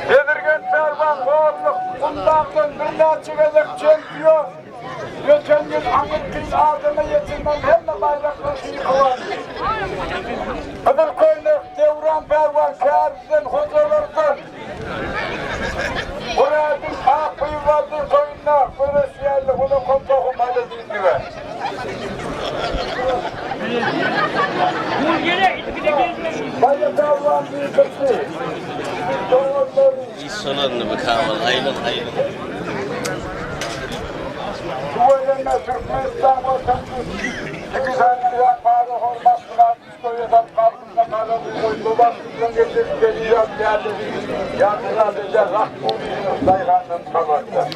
Bezirgen Pälwan Gorluk Gumdagdan bir neçe gezek çempiyon. Geçen yıl Anıtkız adına yetilmem hem bayraklı kıvan. Kızılköylük Döwran Pälwan Kärizli'den hocalardan. Buraya bir Pälwan'ın soyunna Kärizli bunu kontoğum hadi dinliyor. Bayı Pälwan büyükçesi. İnsanlarını mükemmel, aynen. Duvarlarına Türkmenistan vatandaşı. Kimizanlığa para hormatına psikolojiden kalbına para koydu. Babasından getirip geliyor geldi. Yardılar dedi. Rahmûn'un dayılarının kabakta.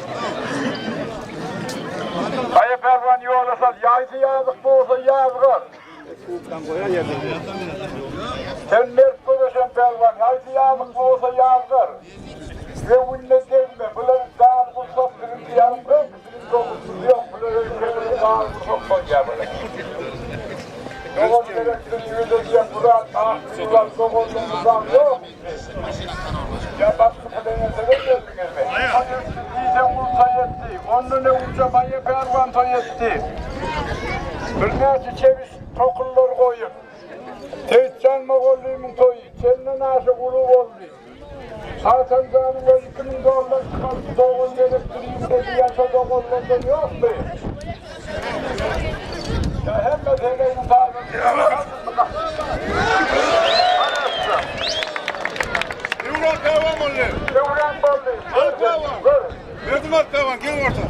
Bayı Pälwan yoğurlasal. Yaysı yazık bu olsa yazgır. Sen mert görürsen Pälwan. Yaysı yazık bu olsa yazgır. Ve unne gelme. Bunların dağını bulsak birinci yarım koy. Yok, bunları dağını bulsak koy ya böyle. Doğum gerektiğini yüzde Burak, Ahmet'ler, Doğum'dan yok. Ya bak bu denetede geldiniz mi? Hayır, sizden bulsa yetti. Onun ne uca Bayı Pälwan to yetti. Bir neci çeviş tokullar koyup. Teyitcan Moğollu'nun toyu. Senin aşı kulu oldu. Zaten canımda 2000 dolar çıkarttı. Doğum gerektiğini dedi. Yaşa doğumlardan yok mu? Ya hem de söyleyin sağlık. Döwran Pälwan oldu. Döwran oldu. Pälwan. Verdim Pälwan, gelin orta.